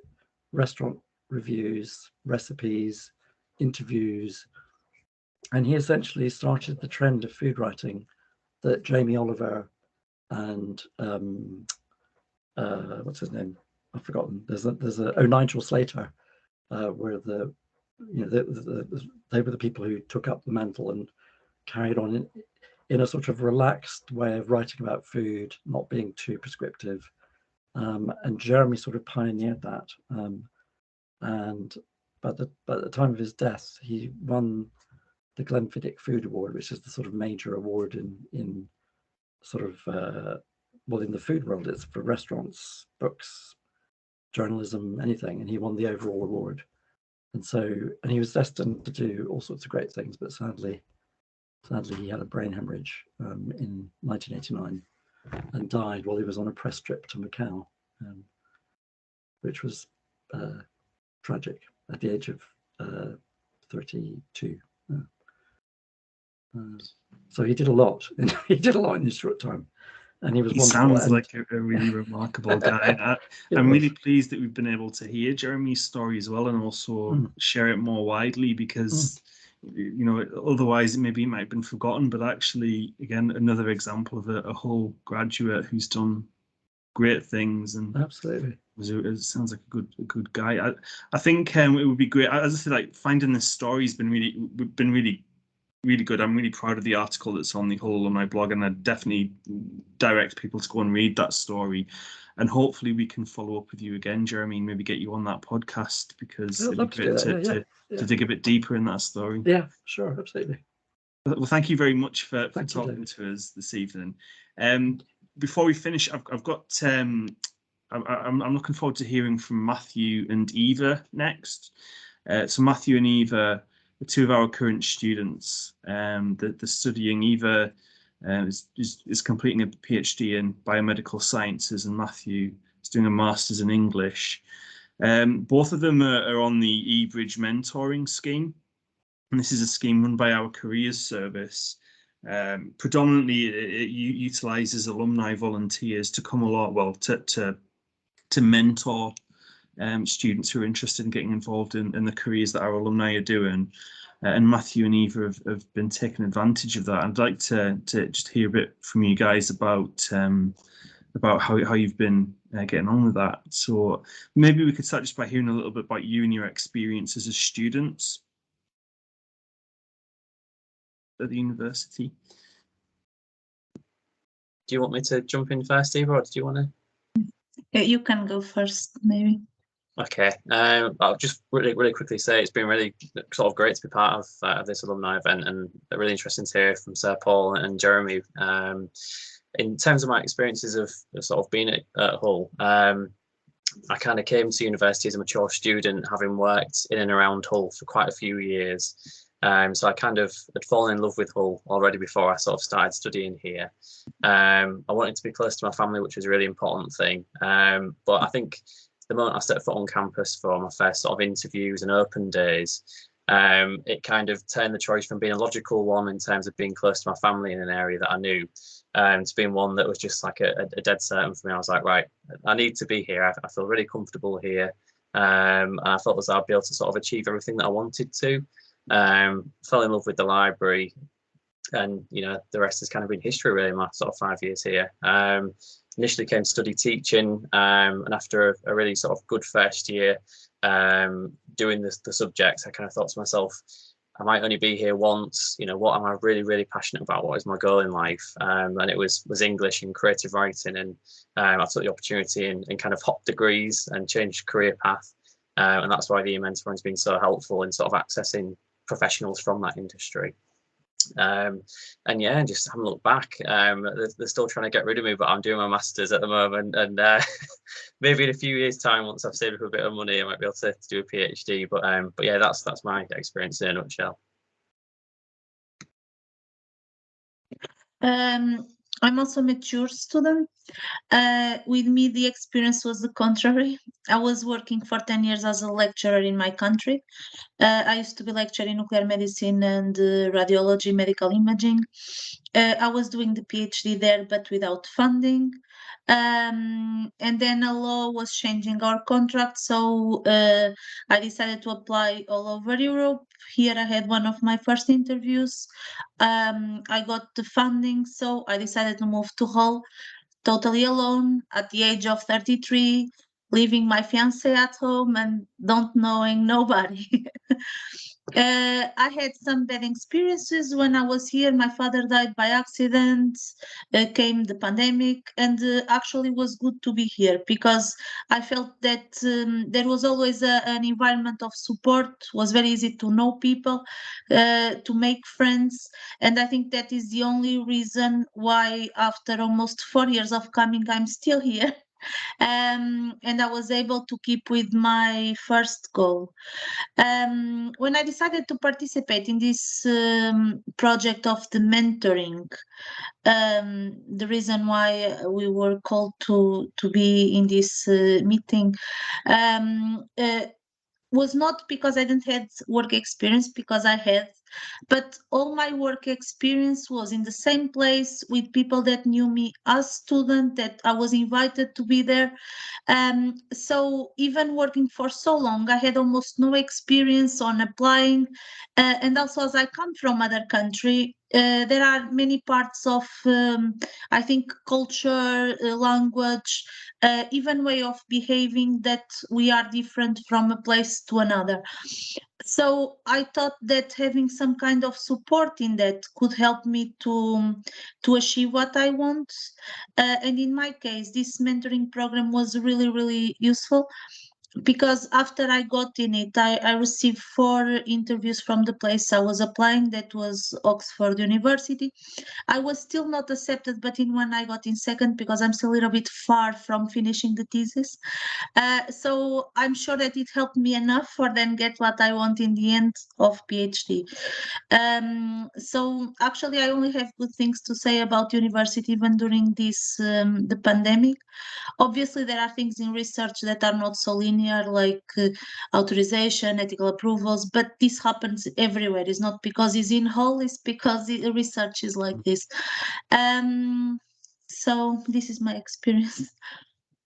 restaurant reviews, recipes, interviews, and he essentially started the trend of food writing that Jamie Oliver and what's his name? I've forgotten. Nigel Slater were they were the people who took up the mantle and carried on in a sort of relaxed way of writing about food, not being too prescriptive. And Jeremy sort of pioneered that. And by the time of his death, he won the Glenfiddich Food Award, which is the sort of major award in sort of in the food world. It's for restaurants, books, journalism, anything, and he won the overall award. And he was destined to do all sorts of great things, but sadly he had a brain hemorrhage in 1989. and died while he was on a press trip to Macau, which was tragic at the age of 32. So he did a lot. He did a lot in this short time, and he was. He sounds like a really remarkable guy. I'm really pleased that we've been able to hear Jeremy's story as well, and also share it more widely, because you know, otherwise maybe it might have been forgotten. But actually, again, another example of a Hull graduate who's done great things, and absolutely, it sounds like a good guy. I think it would be great. As I said, like, finding this story has been really good. I'm really proud of the article that's on the Hull Alumni blog, and I definitely direct people to go and read that story. And hopefully we can follow up with you again, Jeremy, and maybe get you on that podcast, because it'd be great to dig a bit deeper in that story. Yeah, sure, absolutely. Well, thank you very much for talking to us this evening. Before we finish, I've got I'm looking forward to hearing from Matthew and Eva next. So Matthew and Eva, two of our current students, they're studying. Eva is completing a PhD in biomedical sciences, and Matthew is doing a master's in English. Both of them are on the eBridge mentoring scheme, and this is a scheme run by our careers service. Predominantly, it utilises alumni volunteers to come along, well, to mentor students who are interested in getting involved in the careers that our alumni are doing. And Matthew and Eva have been taking advantage of that. I'd like to just hear a bit from you guys about how you've been getting on with that. So maybe we could start just by hearing a little bit about you and your experiences as students at the university. Do you want me to jump in first, Eva, or do you want to? You can go first, maybe. Okay. I'll just really quickly say it's been really sort of great to be part of this alumni event, and really interesting to hear from Sir Paul and Jeremy. In terms of my experiences of sort of being at Hull, I kind of came to university as a mature student, having worked in and around Hull for quite a few years. So I kind of had fallen in love with Hull already before I sort of started studying here. I wanted to be close to my family, which was a really important thing. But I think the moment I stepped foot on campus for my first sort of interviews and open days, it kind of turned the choice from being a logical one in terms of being close to my family in an area that I knew, to being one that was just like a dead certain for me. I was like, right, I need to be here. I feel really comfortable here. And I felt as I'd be able to sort of achieve everything that I wanted to. Fell in love with the library, and you know, the rest has kind of been history really, my sort of 5 years here. Initially came to study teaching, and after a really sort of good first year doing the subjects, I kind of thought to myself, I might only be here once. You know, what am I really passionate about? What is my goal in life? And it was English and creative writing, and I took the opportunity and kind of hopped degrees and changed career path, and that's why the mentoring has been so helpful in sort of accessing professionals from that industry. And yeah, just haven't looked back. They're still trying to get rid of me, but I'm doing my masters at the moment, and maybe in a few years' time, once I've saved up a bit of money, I might be able to do a PhD. But yeah, that's my experience in a nutshell. I'm also a mature student. With me, the experience was the contrary. I was working for 10 years as a lecturer in my country. I used to be lecturing nuclear medicine and radiology, medical imaging. I was doing the PhD there, but without funding. And then a law was changing our contract, so I decided to apply all over Europe. Here I had one of my first interviews. I got the funding, so I decided to move to Hull, totally alone at the age of 33, leaving my fiance at home and don't knowing nobody. I had some bad experiences when I was here. My father died by accident, came the pandemic, and actually was good to be here because I felt that there was always an environment of support. It was very easy to know people, to make friends, and I think that is the only reason why after almost 4 years of coming, I'm still here. and I was able to keep with my first goal. When I decided to participate in this project of the mentoring, the reason why we were called to be in this meeting was not because I didn't have work experience, because I had, but all my work experience was in the same place with people that knew me as student, that I was invited to be there. So even working for so long, I had almost no experience on applying. And also, as I come from other country, there are many parts of, I think, culture, language, even way of behaving that we are different from a place to another. So I thought that having some kind of support in that could help me to achieve what I want. And in my case, this mentoring program was really, really useful, because after I got in it, I received 4 interviews from the place I was applying. That was Oxford University. I was still not accepted, but in one I got in second, because I'm still a little bit far from finishing the thesis. So I'm sure that it helped me enough for then get what I want in the end of PhD. So actually, I only have good things to say about university, even during this the pandemic. Obviously, there are things in research that are not so linear, like authorization, ethical approvals, but this happens everywhere. It's not because it's in Hull, it's because the research is like this. So this is my experience.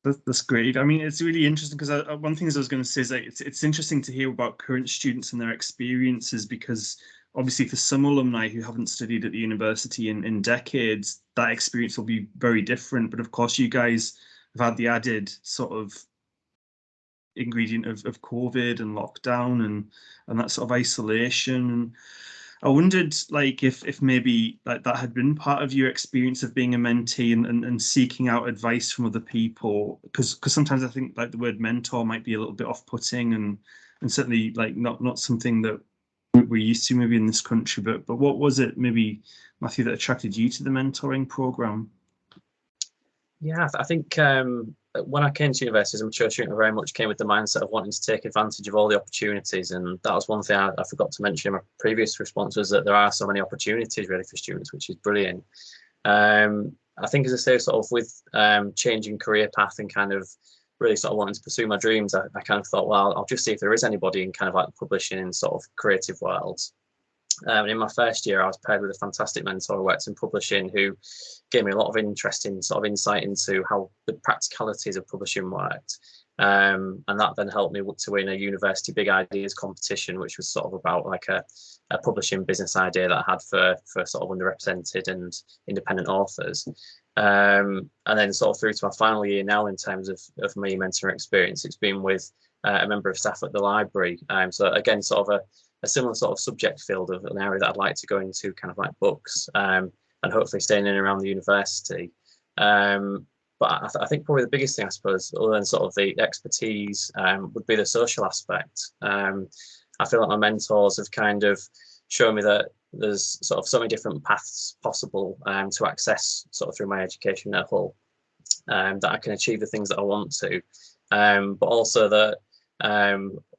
That's great. I mean, it's really interesting, because one thing I was going to say is that it's interesting to hear about current students and their experiences, because obviously for some alumni who haven't studied at the university in decades, that experience will be very different. But of course, you guys have had the added sort of ingredient of COVID and lockdown and that sort of isolation. And I wondered, like, if maybe like that had been part of your experience of being a mentee and seeking out advice from other people, because sometimes I think like the word mentor might be a little bit off-putting and certainly like not something that we're used to maybe in this country. But what was it, maybe, Matthew, that attracted you to the mentoring program? Yeah, I think when I came to university as a mature student, I very much came with the mindset of wanting to take advantage of all the opportunities. And that was one thing I forgot to mention in my previous response, was that there are so many opportunities really for students, which is brilliant. I think, as I say, sort of with changing career path and kind of really sort of wanting to pursue my dreams, I kind of thought, well, I'll just see if there is anybody in kind of like the publishing and sort of creative worlds. In my first year, I was paired with a fantastic mentor who worked in publishing, who gave me a lot of interesting sort of insight into how the practicalities of publishing worked. And that then helped me to win a university big ideas competition, which was sort of about like a publishing business idea that I had for sort of underrepresented and independent authors. And then sort of through to my final year now, in terms of my mentoring experience, it's been with a member of staff at the library. So again, sort of a similar sort of subject field of an area that I'd like to go into, kind of like books, and hopefully staying in and around the university. But I think probably the biggest thing, I suppose, other than sort of the expertise, would be the social aspect. I feel like my mentors have kind of shown me that there's sort of so many different paths possible to access sort of through my education at Hull, that I can achieve the things that I want to, but also that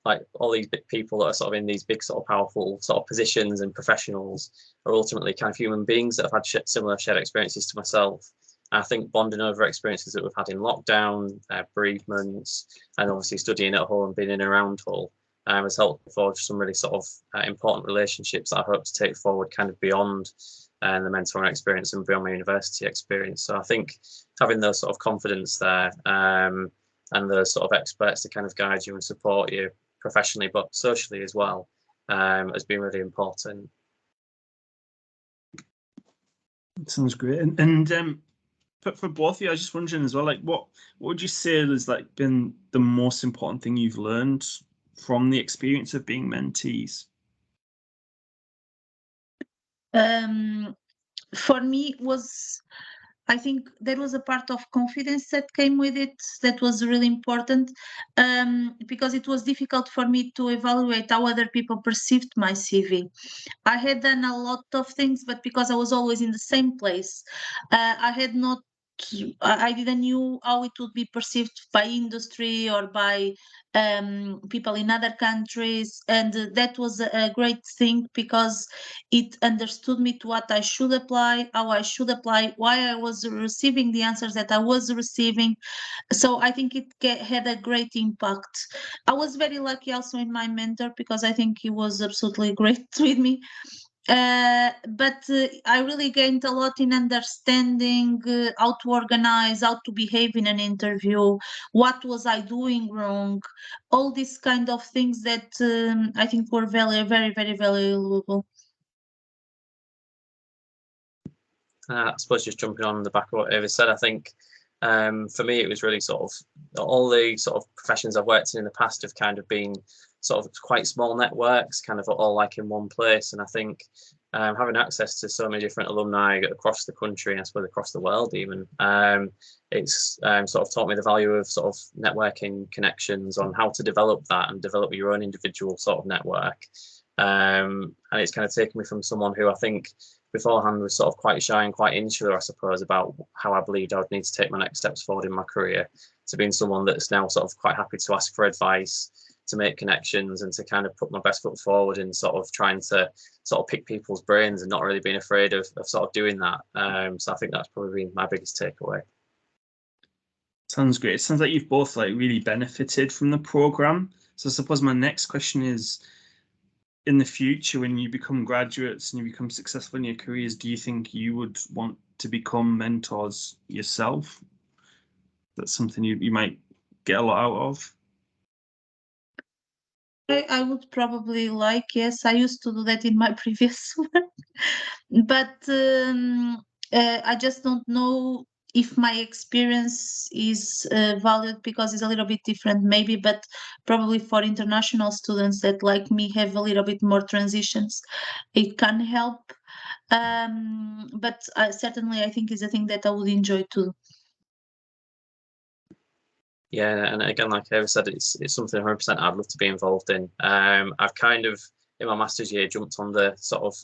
like all these big people that are sort of in these big sort of powerful sort of positions and professionals are ultimately kind of human beings that have had similar shared experiences to myself. And I think bonding over experiences that we've had in lockdown, bereavements, and obviously studying at Hull and being in and around Hull has helped forge some really sort of important relationships that I hope to take forward kind of beyond the mentoring experience and beyond my university experience. So I think having those sort of confidence there, and the sort of experts to kind of guide you and support you professionally, but socially as well, has been really important. That sounds great. And for both of you, I was just wondering as well, like what would you say has like been the most important thing you've learned from the experience of being mentees? For me, I think there was a part of confidence that came with it that was really important, because it was difficult for me to evaluate how other people perceived my CV. I had done a lot of things, but because I was always in the same place, I had not I didn't knew how it would be perceived by industry or by people in other countries, and that was a great thing because it understood me to what I should apply, how I should apply, why I was receiving the answers that I was receiving. So I think it had a great impact. I was very lucky also in my mentor because I think he was absolutely great with me. But I really gained a lot in understanding how to organize, how to behave in an interview, what was I doing wrong, all these kind of things that I think were very, very, very valuable. I suppose just jumping on the back of what Ava said, I think for me it was really sort of all the sort of professions I've worked in the past have kind of been sort of quite small networks, kind of all like in one place. And I think having access to so many different alumni across the country and I suppose across the world even, it's sort of taught me the value of sort of networking connections on how to develop that and develop your own individual sort of network. And it's kind of taken me from someone who I think beforehand was sort of quite shy and quite insular, I suppose, about how I believed I would need to take my next steps forward in my career, to being someone that's now sort of quite happy to ask for advice, to make connections and to kind of put my best foot forward in sort of trying to sort of pick people's brains and not really being afraid of sort of doing that. So I think that's probably my biggest takeaway. Sounds great. It sounds like you've both like really benefited from the program. So I suppose my next question is, in the future, when you become graduates and you become successful in your careers, do you think you would want to become mentors yourself? That's something you might get a lot out of. I would probably like, yes, I used to do that in my previous work, but I just don't know if my experience is valued because it's a little bit different maybe, but probably for international students that like me have a little bit more transitions, it can help. But certainly I think it's a thing that I would enjoy too. Yeah, and again, like Ava said, it's something 100% I'd love to be involved in. I've kind of, in my master's year, jumped on the sort of,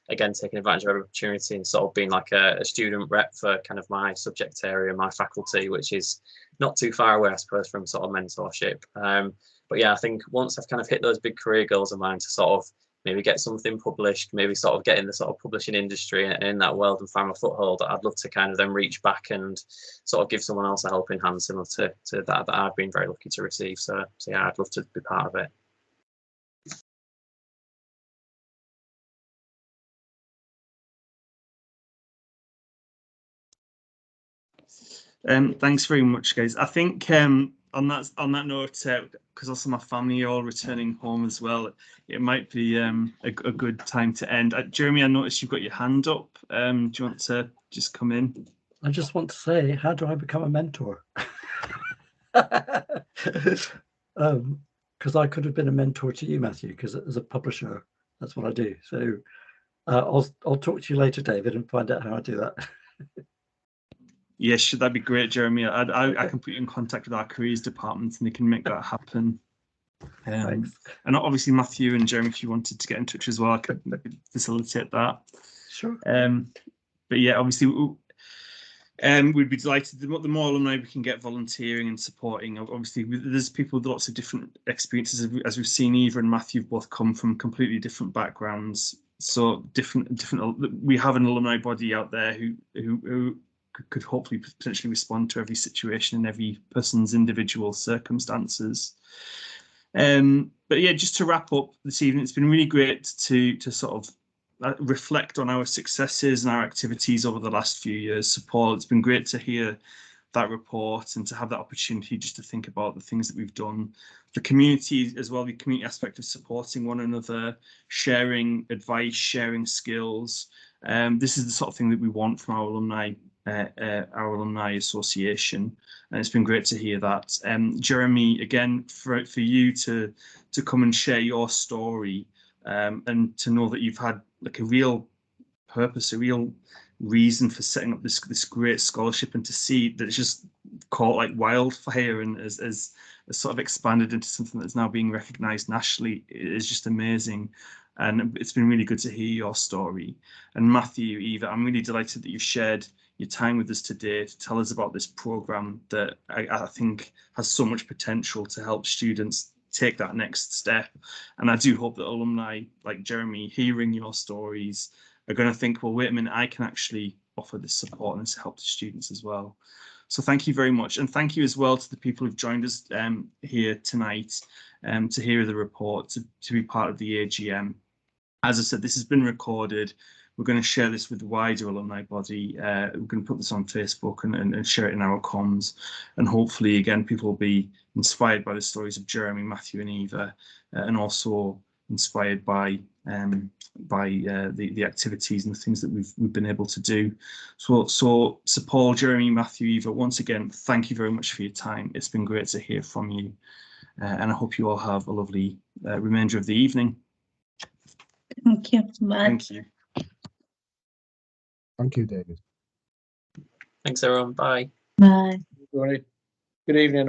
again, taking advantage of every opportunity and sort of being like a student rep for kind of my subject area, my faculty, which is not too far away, I suppose, from sort of mentorship. But yeah, I think once I've kind of hit those big career goals of mine to sort of maybe get something published, maybe sort of get in the sort of publishing industry and in that world and find my foothold, I'd love to kind of then reach back and sort of give someone else a helping hand similar to that I've been very lucky to receive. So yeah, I'd love to be part of it. Thanks very much, guys. I think on that note, because also my family are all returning home as well, it might be a good time to end. Jeremy, I noticed you've got your hand up. Do you want to just come in? I just want to say, how do I become a mentor? Because I could have been a mentor to you, Matthew, because as a publisher, that's what I do. So I'll talk to you later, David, and find out how I do that. Yes, that'd be great, Jeremy. I can put you in contact with our careers department and they can make that happen. Thanks. And obviously Matthew and Jeremy, if you wanted to get in touch as well, I could facilitate that. Sure. But yeah, obviously we'd be delighted. The more alumni we can get volunteering and supporting. Obviously, there's people with lots of different experiences. As we've seen, Eva and Matthew both come from completely different backgrounds. So different. We have an alumni body out there who could hopefully potentially respond to every situation and every person's individual circumstances. But yeah, just to wrap up this evening, it's been really great to sort of reflect on our successes and our activities over the last few years. So Paul, it's been great to hear that report and to have that opportunity just to think about the things that we've done. The community as well, the community aspect of supporting one another, sharing advice, sharing skills. This is the sort of thing that we want from our alumni association, and it's been great to hear that. Jeremy, again, for you to come and share your story, and to know that you've had like a real purpose, a real reason for setting up this great scholarship, and to see that it's just caught like wildfire and as sort of expanded into something that's now being recognised nationally is just amazing. And it's been really good to hear your story. And Matthew, Eva, I'm really delighted that you've shared your time with us today to tell us about this programme that I think has so much potential to help students take that next step. And I do hope that alumni like Jeremy, hearing your stories, are going to think, well, wait a minute, I can actually offer this support and this help to students as well. So thank you very much. And thank you as well to the people who've joined us here tonight to hear the report, to be part of the AGM. As I said, this has been recorded. We're going to share this with the wider alumni body. We're going to put this on Facebook and share it in our comms. And hopefully, again, people will be inspired by the stories of Jeremy, Matthew and Eva, and also inspired by the activities and the things that we've been able to do. So Paul, Jeremy, Matthew, Eva, once again, thank you very much for your time. It's been great to hear from you. And I hope you all have a lovely remainder of the evening. Thank you. Bye. Thank you. Thank you, David. Thanks, everyone. Bye. Bye. Good evening.